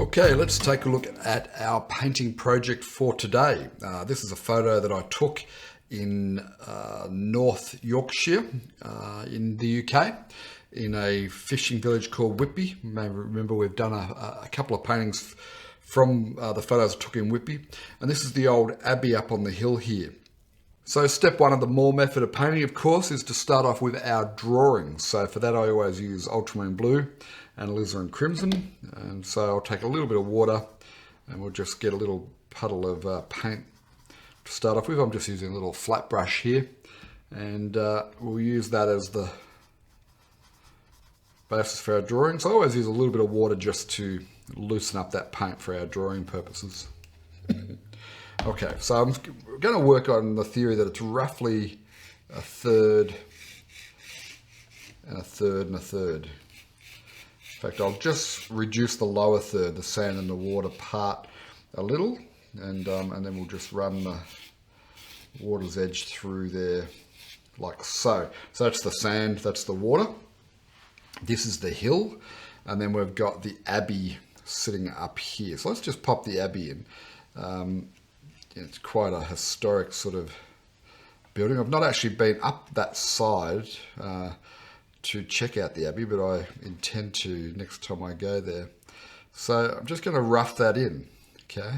Okay, let's take a look at our painting project for today. This is a photo that I took in North Yorkshire in the UK, in a fishing village called Whitby. You may remember we've done a couple of paintings from the photos I took in Whitby. And this is the old Abbey up on the hill here. So step one of the Moore method of painting, of course, is to start off with our drawing. So for that I always use ultramarine blue and alizarin crimson. And so I'll take a little bit of water and we'll just get a little puddle of paint to start off with. I'm just using a little flat brush here, and we'll use that as the basis for our drawing. So I always use a little bit of water just to loosen up that paint for our drawing purposes. Okay, so I'm going to work on the theory that it's roughly a third and a third and a third. In fact, I'll just reduce the lower third, the sand and the water part, a little, and then we'll just run the water's edge through there like so. So that's the sand, that's the water. This is the hill, and then we've got the Abbey sitting up here. So let's just pop the Abbey in. It's quite a historic sort of building. I've not actually been up that side to check out the Abbey, but I intend to next time I go there. So I'm just going to rough that in, okay?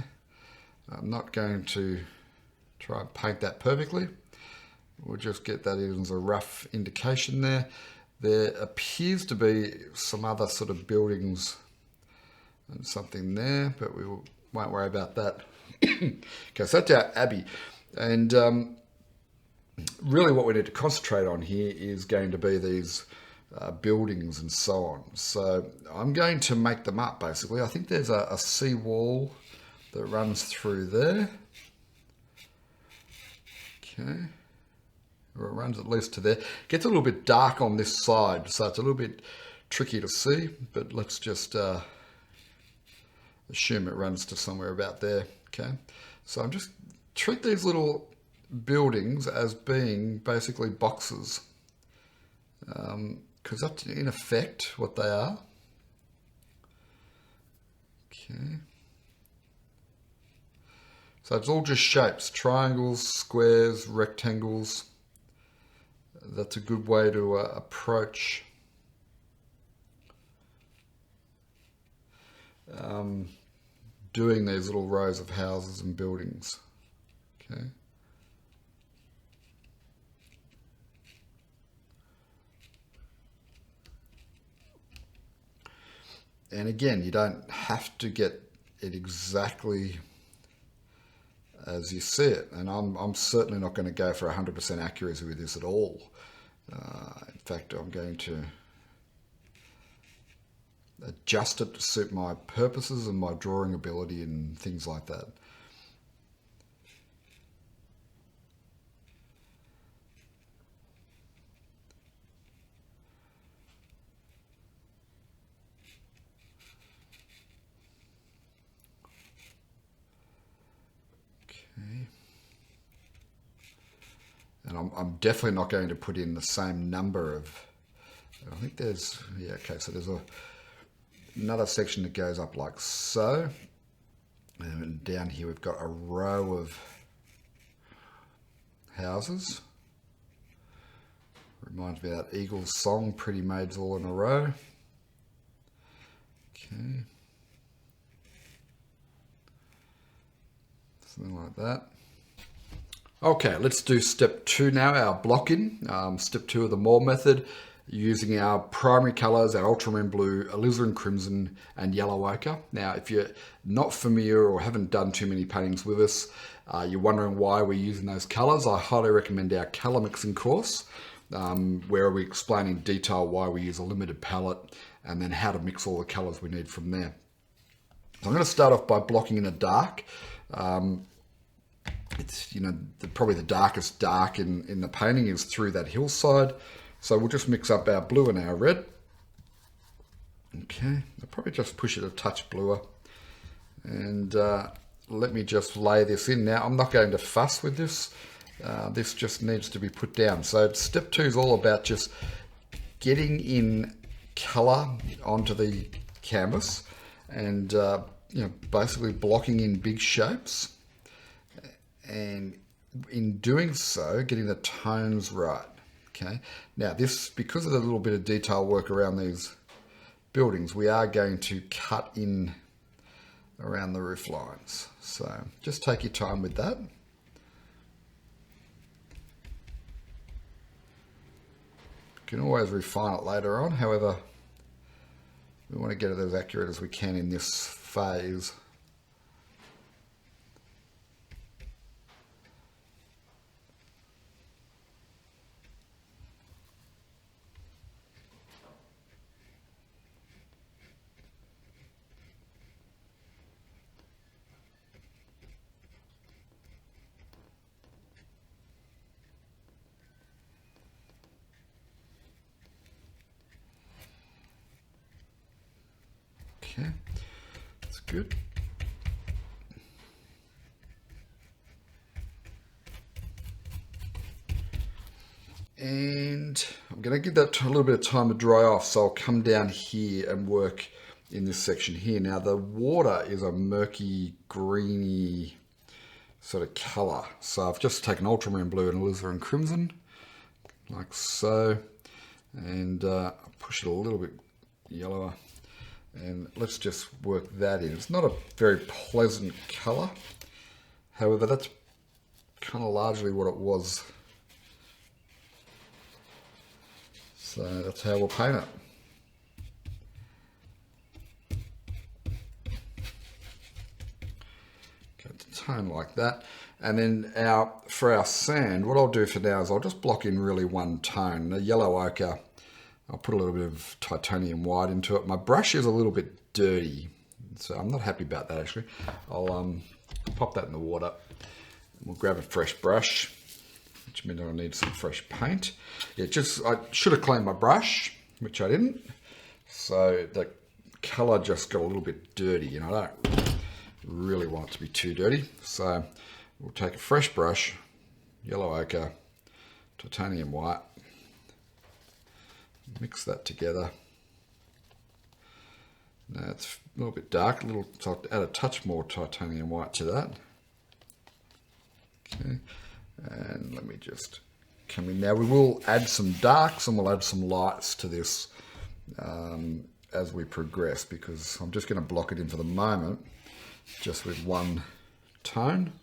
I'm not going to try and paint that perfectly. We'll just get that in as a rough indication there. There appears to be some other sort of buildings and something there, but we won't worry about that. Okay, so that's our Abbey. And really what we need to concentrate on here is going to be these buildings and so on. So I'm going to make them up, basically. I think there's a sea wall that runs through there. Okay. Or it runs at least to there. It gets a little bit dark on this side, so it's a little bit tricky to see, but let's just assume it runs to somewhere about there. Okay, so I'm just treat these little buildings as being basically boxes, because that's in effect what they are. Okay, so it's all just shapes: triangles, squares, rectangles. That's a good way to approach doing these little rows of houses and buildings. Okay. And again, you don't have to get it exactly as you see it. And I'm certainly not going to go for 100% accuracy with this at all. In fact, I'm going to adjust it to suit my purposes and my drawing ability and things like that. Okay. And I'm definitely not going to put in the same number of, I think there's, yeah, okay, so there's another section that goes up like so, and down here we've got a row of houses. Reminds me of that Eagles song, Pretty Maids All in a Row. Okay, something like that. Okay, let's do step 2 now, our blocking. Step 2 of the Moore method, using our primary colours, our ultramarine blue, alizarin crimson and yellow ochre. Now, if you're not familiar or haven't done too many paintings with us, you're wondering why we're using those colours, I highly recommend our colour mixing course, where we explain in detail why we use a limited palette and then how to mix all the colours we need from there. So I'm going to start off by blocking in a dark. It's, you know, probably the darkest dark in the painting is through that hillside. So we'll just mix up our blue and our red. Okay, I'll probably just push it a touch bluer. And let me just lay this in. Now, I'm not going to fuss with this. This just needs to be put down. So step 2 is all about just getting in colour onto the canvas and basically blocking in big shapes, and in doing so, getting the tones right. Okay. Now this, because of the little bit of detail work around these buildings, we are going to cut in around the roof lines. So just take your time with that. You can always refine it later on. However, we want to get it as accurate as we can in this phase. Okay, that's good. And I'm going to give that a little bit of time to dry off, so I'll come down here and work in this section here. Now the water is a murky, greeny sort of colour, so I've just taken ultramarine blue and alizarin crimson, like so, and push it a little bit yellower. And let's just work that in. It's not a very pleasant colour. However, that's kind of largely what it was. So that's how we'll paint it. Get the tone like that. And then for our sand, what I'll do for now is I'll just block in really one tone. The yellow ochre, I'll put a little bit of titanium white into it. My brush is a little bit dirty, so I'm not happy about that actually. I'll pop that in the water. We'll grab a fresh brush, which means I'll need some fresh paint. I should have cleaned my brush, which I didn't. So the colour just got a little bit dirty, and I don't really want it to be too dirty. So we'll take a fresh brush, yellow ochre, titanium white, mix that together. Now it's a little bit dark, so I'll add a touch more titanium white to that. Okay, and let me just come in now. We will add some darks and we'll add some lights to this as we progress, because I'm just going to block it in for the moment, just with one tone.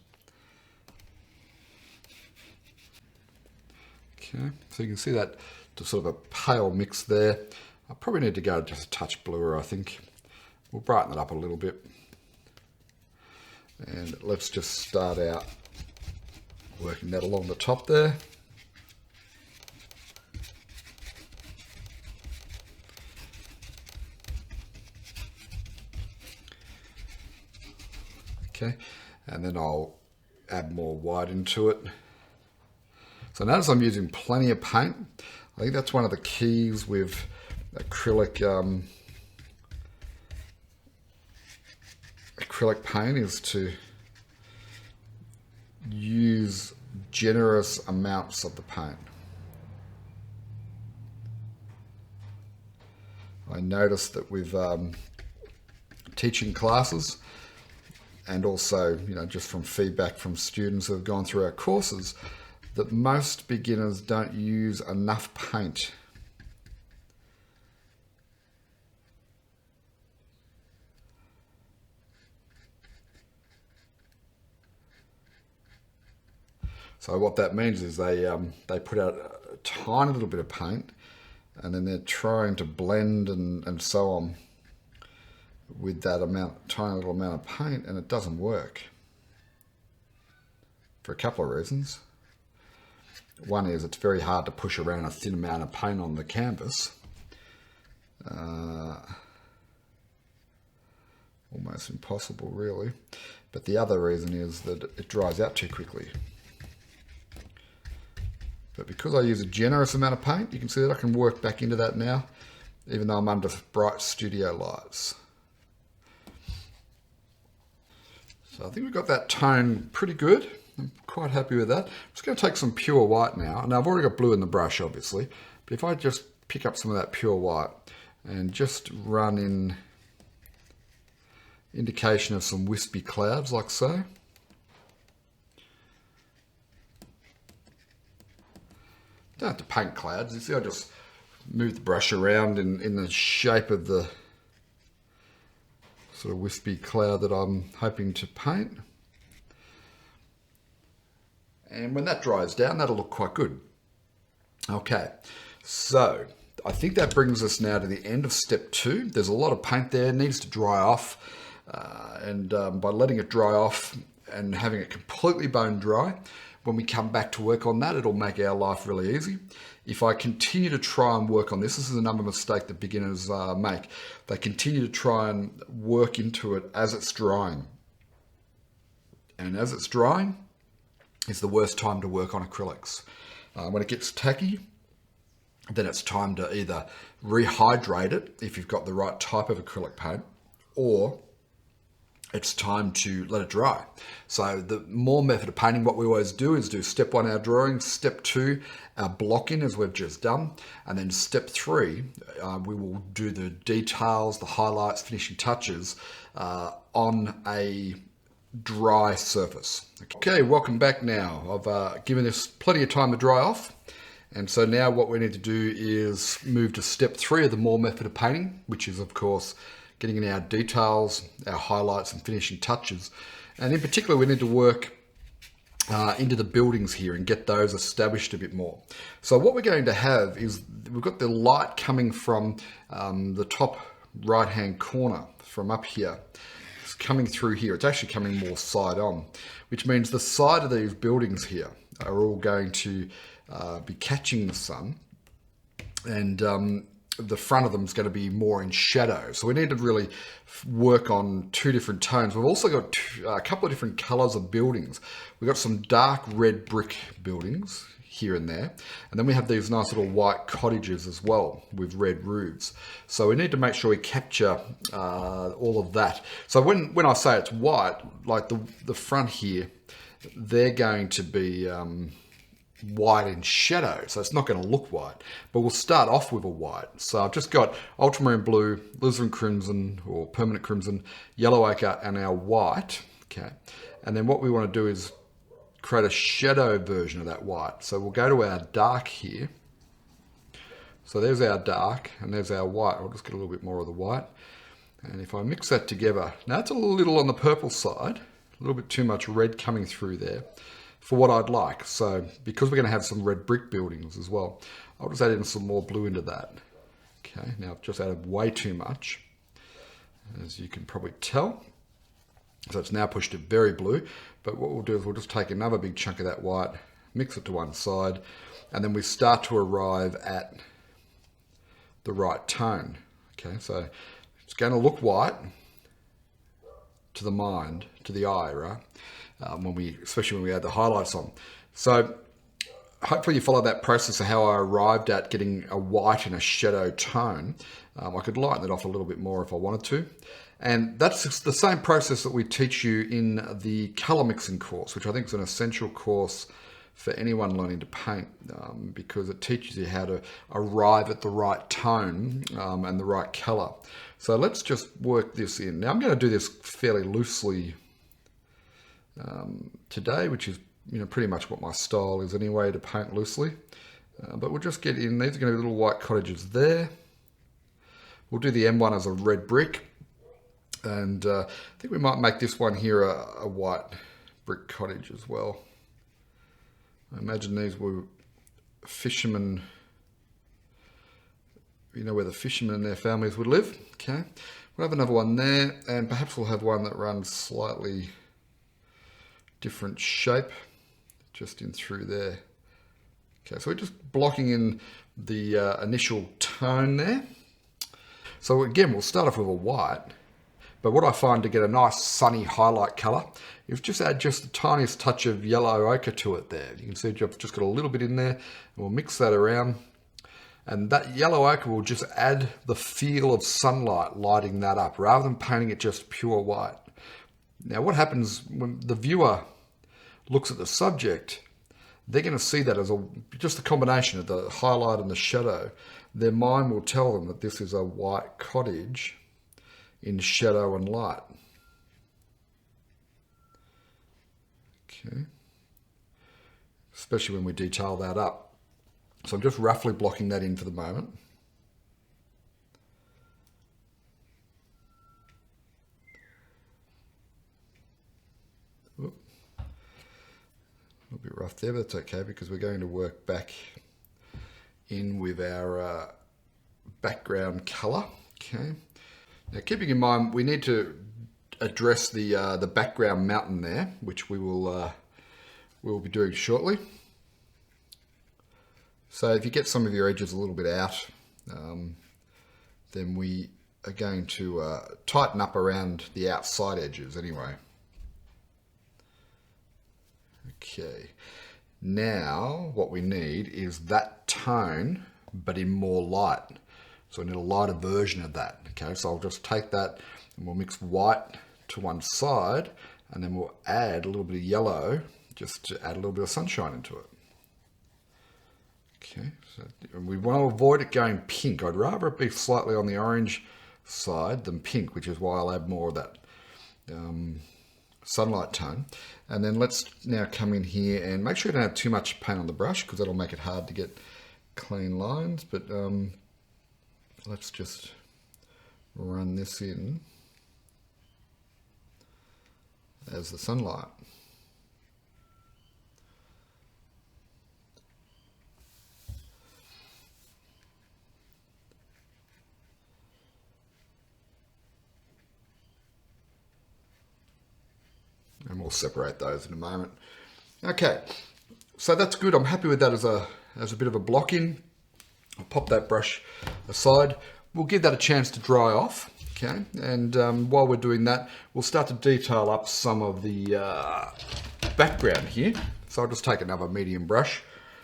Okay, so you can see that sort of a pale mix there. I probably need to go just a touch bluer, I think. We'll brighten it up a little bit. And let's just start out working that along the top there. Okay, and then I'll add more white into it. So notice I'm using plenty of paint. I think that's one of the keys with acrylic paint, is to use generous amounts of the paint. I noticed that with teaching classes, and also just from feedback from students who have gone through our courses, that most beginners don't use enough paint. So what that means is they put out a tiny little bit of paint, and then they're trying to blend and so on with that tiny little amount of paint, and it doesn't work for a couple of reasons. One is it's very hard to push around a thin amount of paint on the canvas. Almost impossible, really. But the other reason is that it dries out too quickly. But because I use a generous amount of paint, you can see that I can work back into that now, even though I'm under bright studio lights. So I think we've got that tone pretty good. I'm quite happy with that. I'm just going to take some pure white now. Now I've already got blue in the brush, obviously, but if I just pick up some of that pure white and just run in indication of some wispy clouds like so. Don't have to paint clouds. You see, I just move the brush around in the shape of the sort of wispy cloud that I'm hoping to paint. And when that dries down, that'll look quite good. Okay, so I think that brings us now to the end of step 2. There's a lot of paint there, it needs to dry off. By letting it dry off and having it completely bone dry, when we come back to work on that, it'll make our life really easy. If I continue to try and work on this is another mistake that beginners make. They continue to try and work into it as it's drying. And as it's drying is the worst time to work on acrylics. When it gets tacky, then it's time to either rehydrate it if you've got the right type of acrylic paint, or it's time to let it dry. So the more method of painting, what we always do is do step 1, our drawing, step 2, our blocking as we've just done, and then step 3, we will do the details, the highlights, finishing touches on a dry surface. Okay, welcome back now. I've given this plenty of time to dry off. And so now what we need to do is move to step 3 of the more method of painting, which is of course getting in our details, our highlights and finishing touches. And in particular, we need to work into the buildings here and get those established a bit more. So what we're going to have is, we've got the light coming from the top right-hand corner from up here. It's coming through here. It's actually coming more side on, which means the side of these buildings here are all going to be catching the sun, and the front of them is going to be more in shadow. So we need to really work on 2 different tones. We've also got a couple of different colors of buildings. We've got some dark red brick buildings here and there, and then we have these nice little white cottages as well with red roofs. So we need to make sure we capture all of that. So when I say it's white, like the front here, they're going to be white in shadow, so it's not going to look white, but we'll start off with a white. So I've just got ultramarine blue, alizarin crimson or permanent crimson, yellow ochre and our white. Okay, and then what we want to do is create a shadow version of that white. So we'll go to our dark here. So there's our dark and there's our white. I'll just get a little bit more of the white, and if I mix that together, now it's a little on the purple side, a little bit too much red coming through there for what I'd like. So because we're going to have some red brick buildings as well, I'll just add in some more blue into that. Okay, now I've just added way too much, as you can probably tell. So it's now pushed to very blue, but what we'll do is we'll just take another big chunk of that white, mix it to one side, and then we start to arrive at the right tone. Okay, so it's going to look white to the mind, to the eye, right? Especially when we add the highlights on. So hopefully you follow that process of how I arrived at getting a white and a shadow tone. I could lighten it off a little bit more if I wanted to. And that's the same process that we teach you in the color mixing course, which I think is an essential course for anyone learning to paint, because it teaches you how to arrive at the right tone and the right color. So let's just work this in. Now I'm going to do this fairly loosely today, which is pretty much what my style is anyway, to paint loosely. But we'll just get in. These are going to be little white cottages there. We'll do the M1 as a red brick, and I think we might make this one here a white brick cottage as well. I imagine these were fishermen, where the fishermen and their families would live. Okay, we'll have another one there, and perhaps we'll have one that runs slightly different shape just in through there. Okay, so we're just blocking in the initial tone there. So again, we'll start off with a white, but what I find to get a nice sunny highlight color is just add just the tiniest touch of yellow ochre to it there. You can see I've just got a little bit in there, and we'll mix that around, and that yellow ochre will just add the feel of sunlight lighting that up rather than painting it just pure white. Now what happens when the viewer looks at the subject, they're going to see that as just a combination of the highlight and the shadow. Their mind will tell them that this is a white cottage in shadow and light. Okay. Especially when we detail that up. So I'm just roughly blocking that in for the moment. Oop. A little bit rough there, but that's okay because we're going to work back in with our background color. Okay. Now, keeping in mind, we need to address the background mountain there, which we'll be doing shortly. So if you get some of your edges a little bit out, then we are going to tighten up around the outside edges anyway. Okay, now what we need is that tone, but in more light. So we need a lighter version of that. Okay, so I'll just take that and we'll mix white to one side, and then we'll add a little bit of yellow just to add a little bit of sunshine into it. Okay, so we want to avoid it going pink. I'd rather it be slightly on the orange side than pink, which is why I'll add more of that sunlight tone. And then let's now come in here and make sure you don't have too much paint on the brush because that'll make it hard to get clean lines. But let's just run this in as the sunlight. And we'll separate those in a moment. Okay, so that's good. I'm happy with that as a bit of a block in. I'll pop that brush aside. We'll give that a chance to dry off. Okay, and while we're doing that, we'll start to detail up some of the background here. So I'll just take another medium brush.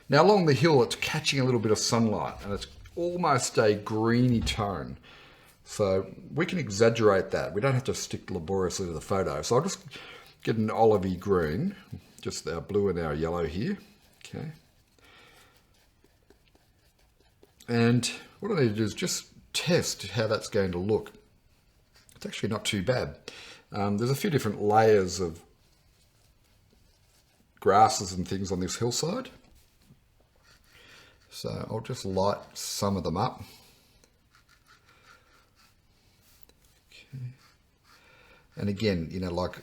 Now along the hill, it's catching a little bit of sunlight, and it's almost a greeny tone. So we can exaggerate that. We don't have to stick laboriously to the photo. So I'll just get an olivey green, just our blue and our yellow here. Okay. And what I need to do is just test how that's going to look. It's actually not too bad. There's a few different layers of grasses and things on this hillside. So I'll just light some of them up. Okay. And again, you know, like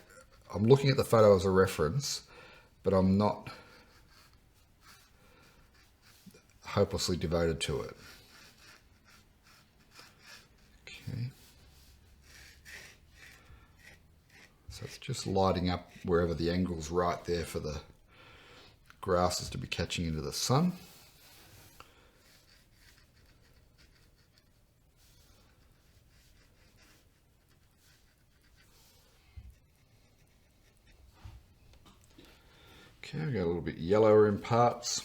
I'm looking at the photo as a reference, but I'm not hopelessly devoted to it. Okay. So it's just lighting up wherever the angle's right there for the grasses to be catching into the sun. Okay, we got a little bit yellower in parts.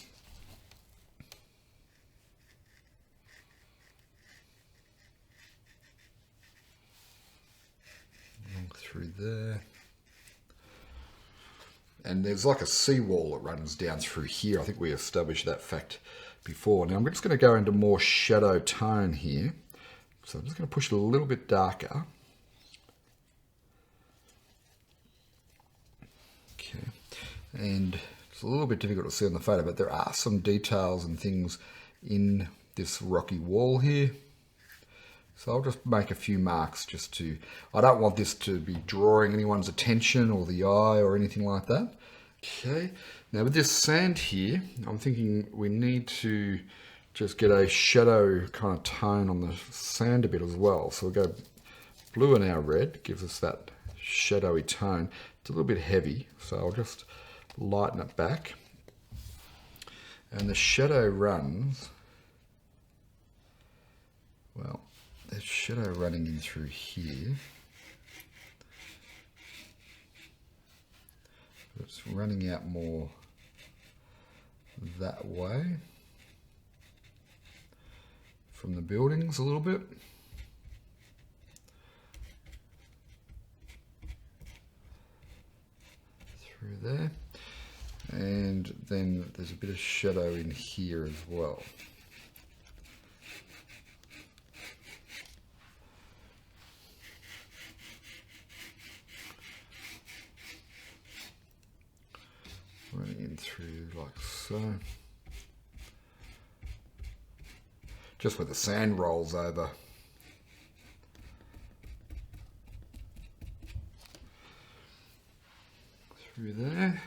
Along through there. And there's like a seawall that runs down through here. I think we established that fact before. Now I'm just going to go into more shadow tone here. So I'm just going to push it a little bit darker. Okay. And it's a little bit difficult to see on the photo, but there are some details and things in this rocky wall here. So I'll just make a few marks just to, I don't want this to be drawing anyone's attention or the eye or anything like that. Okay, now with this sand here, I'm thinking we need to just get a shadow kind of tone on the sand a bit as well. So we'll go blue and our red, gives us that shadowy tone. It's a little bit heavy, so I'll just lighten it back. And the shadow runs, well, there's shadow running in through here. It's running out more that way from the buildings a little bit. Through there. And then there's a bit of shadow in here as well. running in through like so. Just where the sand rolls over. Through there.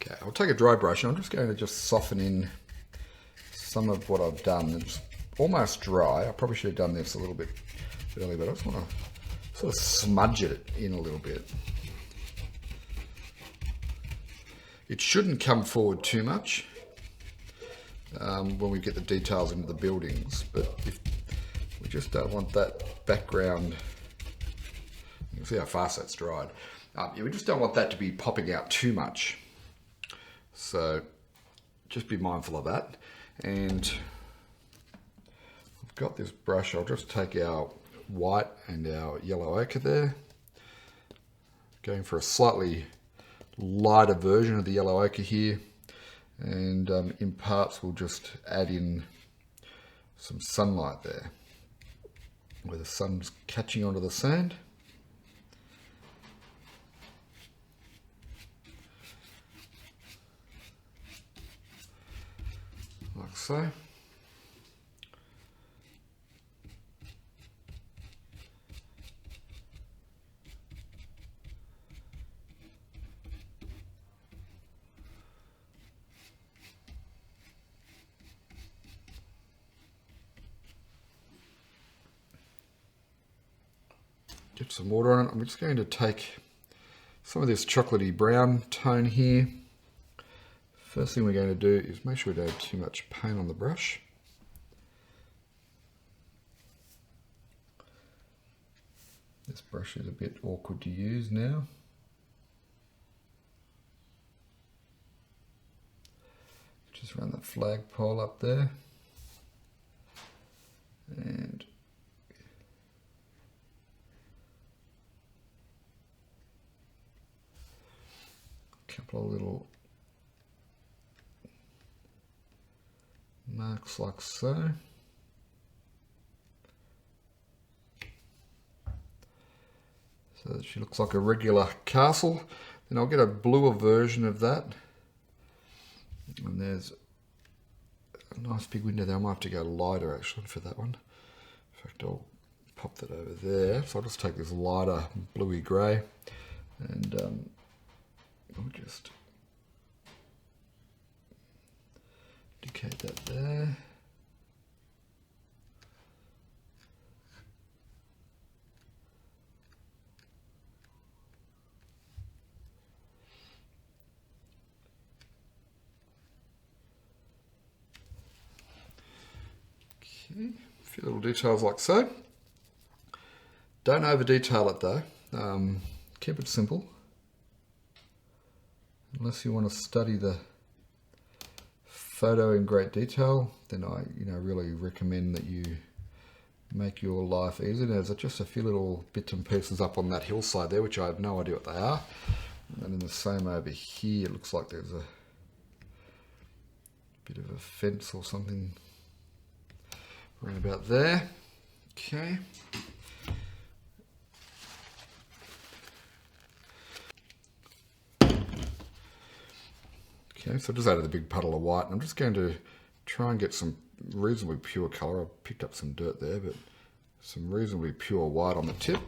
Okay, I'll take a dry brush and I'm just going to just soften in some of what I've done. It's almost dry. I probably should have done this a little bit earlier, but I just want to sort of smudge it in a little bit. It shouldn't come forward too much when we get the details into the buildings, but if we just don't want that background, you can see how fast that's dried. We just don't want that to be popping out too much. So just be mindful of that. And I've got this brush, I'll just take our white and our yellow ochre there. Going for a slightly lighter version of the yellow ochre here. And in parts we'll just add in some sunlight there, where the sun's catching onto the sand. Like so. Get some water on it. I'm just going to take some of this chocolatey brown tone here. First thing we're going to do is make sure we don't have too much paint on the brush. This brush is a bit awkward to use now. Just run the flagpole up there. And a couple of little marks like so. So that she looks like a regular castle. Then I'll get a bluer version of that. And there's a nice big window there. I might have to go lighter actually for that one. In fact, I'll pop that over there. So I'll just take this lighter bluey grey and I'll just indicate that there. Okay, a few little details like so. Don't over detail it though. Keep it simple. Unless you want to study the photo in great detail, then I really recommend that you make your life easy. There's just a few little bits and pieces up on that hillside there, which I have no idea what they are. And then the same over here, it looks like there's a bit of a fence or something right about there. Okay. Okay, so I just added a big puddle of white, and I'm just going to try and get some reasonably pure colour. I picked up some dirt there, but some reasonably pure white on the tip.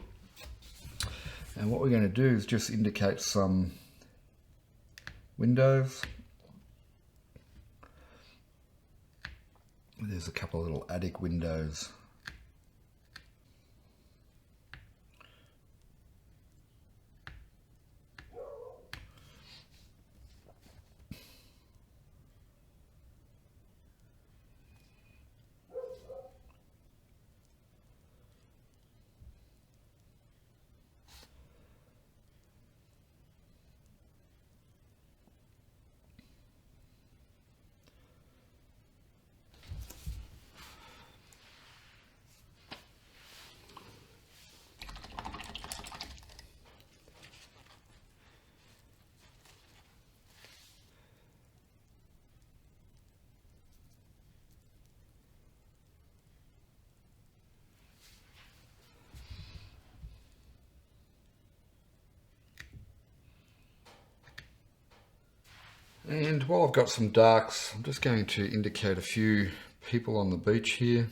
And what we're going to do is just indicate some windows. There's a couple of little attic windows. And while I've got some darks, I'm just going to indicate a few people on the beach here.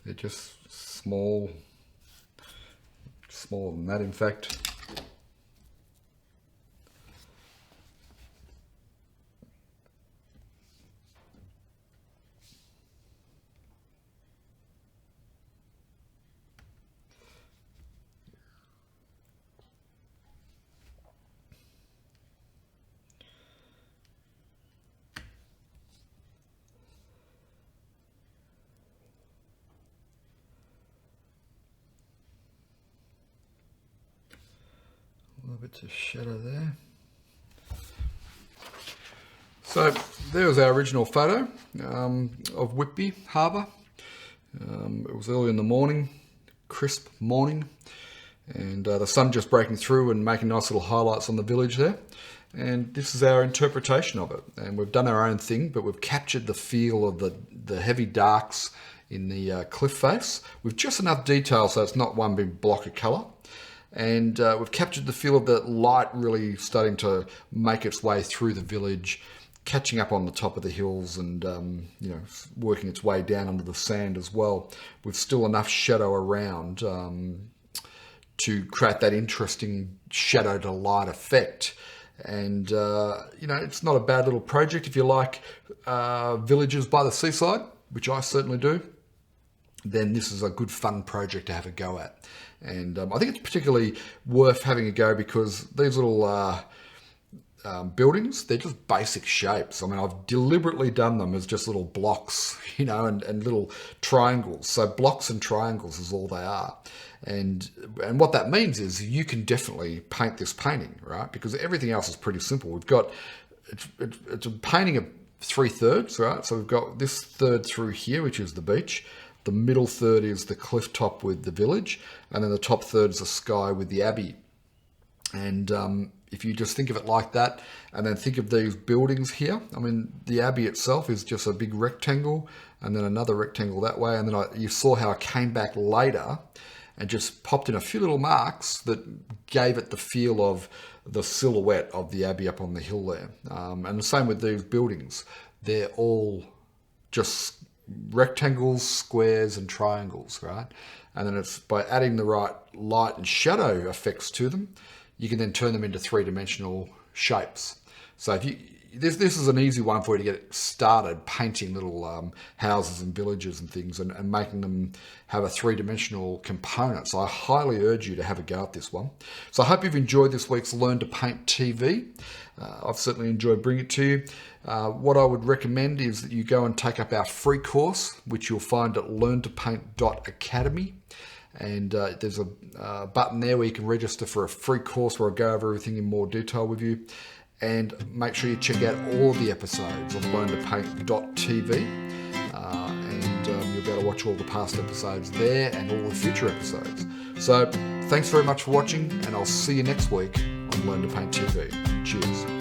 They're just small, smaller than that in fact. A little bit of shadow there. So there was our original photo of Whitby Harbour. It was early in the morning, crisp morning, and the sun just breaking through and making nice little highlights on the village there. And this is our interpretation of it. And we've done our own thing, but we've captured the feel of the heavy darks in the cliff face with just enough detail so it's not one big block of colour. And we've captured the feel of the light really starting to make its way through the village, catching up on the top of the hills and you know, working its way down under the sand as well, with still enough shadow around to create that interesting shadow to light effect. And you know, it's not a bad little project if you like villages by the seaside, which I certainly do. Then this is a good fun project to have a go at. And I think it's particularly worth having a go because these little buildings, they're just basic shapes. I mean, I've deliberately done them as just little blocks, you know, and little triangles. So blocks and triangles is all they are. And what that means is you can definitely paint this painting, right? Because everything else is pretty simple. We've got, it's a painting of 3/3, right? So we've got this third through here, which is the beach. The middle third is the cliff top with the village. And then the top third is the sky with the Abbey. And if you just think of it like that, and then think of these buildings here, I mean, the Abbey itself is just a big rectangle, and then another rectangle that way. And then you saw how I came back later and just popped in a few little marks that gave it the feel of the silhouette of the Abbey up on the hill there. And the same with these buildings. They're all just rectangles, squares, and triangles, right? And then it's by adding the right light and shadow effects to them, you can then turn them into three-dimensional shapes. So if you, this is an easy one for you to get started painting little houses and villages and things and making them have a three-dimensional component. So I highly urge you to have a go at this one. So I hope you've enjoyed this week's Learn to Paint TV. I've certainly enjoyed bringing it to you. What I would recommend is that you go and take up our free course, which you'll find at learntopaint.academy. And there's a button there where you can register for a free course where I'll go over everything in more detail with you. And make sure you check out all of the episodes of learntopaint.tv. And you'll be able to watch all the past episodes there and all the future episodes. So thanks very much for watching, and I'll see you next week on Learn to Paint TV. Cheers.